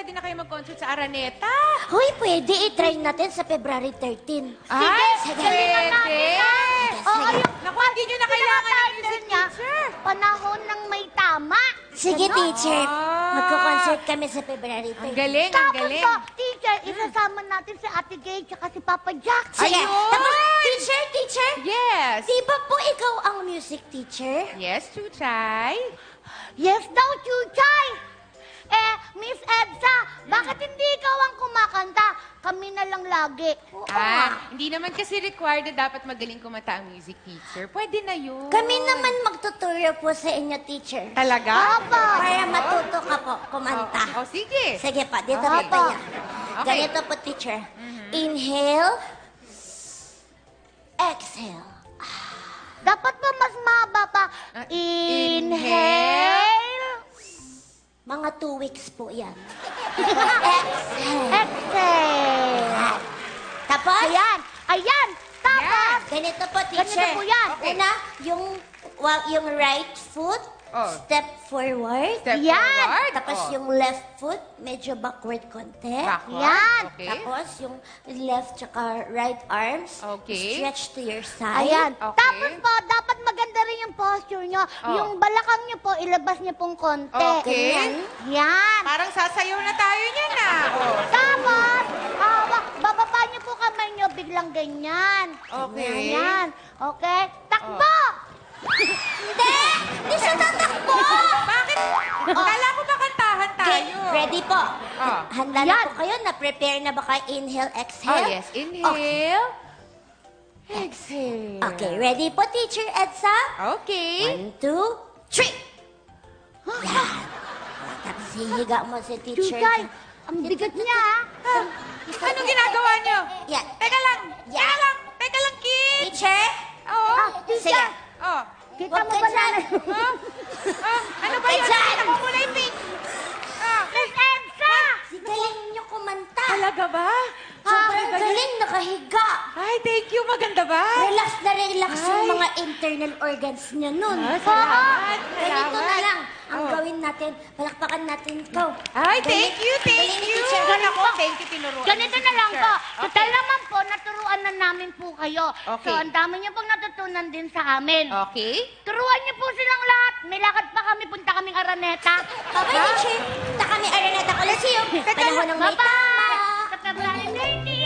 pwede na kayo mag-concert sa Araneta. Hoy, pwede i-try natin sa February 13. Ay, sige. pwede. Sige. Naku, hindi nyo na kailangan ng music teacher. Panahon ng may tama. Sige, Ganon. teacher. Magko-concert kami sa February 13. Ang galing, ang Tapos galing. po, teacher, isasama natin si Ate Gay tsaka si Papa Jack. Sige. Ayun! Tapos, teacher, Yes. di ba po ikaw ang music teacher? Yes, Chuchay. Yes daw, Chuchay. Miss Edsa, bakit hindi ikaw ang kumakanta? Kami na lang lagi. Hindi naman kasi required na dapat magaling kumanta ang music teacher. Pwede na yun. Kami naman magtuturo po sa inyo, teacher. Talaga? Papa. Para matuto ka po kumanta. Oh, sige. Sige pa, dito Okay. po tayo. Okay. Ganito po, teacher. Inhale. Exhale. Dapat ba mas mahaba pa? Inhale. Mga 2 weeks po yan. Exhale. Exhale. Tapos? Ayan. Ayan. Tapos, Ganito po, teacher. Ganito po yan. Okay. Una, yung right foot, step forward. Step Yan. forward. Tapos yung left foot, medyo backward konti. Backward. Yan. Okay. Tapos yung left tsaka right arms, Okay. stretch to your side. ayan. Okay. Tapos po, dapat maganda rin yung posture nyo. Yung balakang nyo po, ilabas nyo pong konti. Okay. Ganyan. Yan. Parang sasayaw na tayo niyan Tapos, bababa nyo po kamay nyo, biglang ganyan. Okay. Yan. Okay? Takbo! Hindi! Hindi siya tatakbo! Bakit? Kala ko ba kantahan Okay, tayo? ready po. Oh. Handa na po kayo? Na-prepare na ba kayo? Inhale, Oh, exhale? yes. Inhale. Exhale. Okay, ready po, Teacher Edsa? Okay. 1, 2, 3. Yan. Tapos hihiga mo si Teacher. Chuchay, ang bigat niya, ha? Anong ginagawa niyo? Yan. Teka lang. Yan. Teka lang. Teka lang, kid. Teacher? Oo. Sige. Oh. Kita Huwag mo ka ba dyan. na? Ano ba yun? Dyan. Nakita ko muna yung pink. Miss Edsa! Si galing niyo kumanta. Talaga ba? Sobrang galing, nakahiga. Ay, thank you. Maganda ba? Relax na relax yung Ay. mga internal organs niya nun. Salamat. Ganito na Salamat. lang ang gawin natin. Palakpakan natin ikaw. Ay, thank you, thank Galing ni you. Teacher. Ako, thank you, tinuruan. Ganito niyo si na lang teacher. po. Okay. Total naman po, naturuan na namin po kayo. Okay. So, ang dami niyo pong natutunan din sa amin. Okay. Turuan niyo po silang lahat. May lakad pa kami, punta kaming Araneta. Bye-bye, teacher. Punta kami Araneta Coliseum. Panahon ng may tama. Bye-bye! Sa February 13!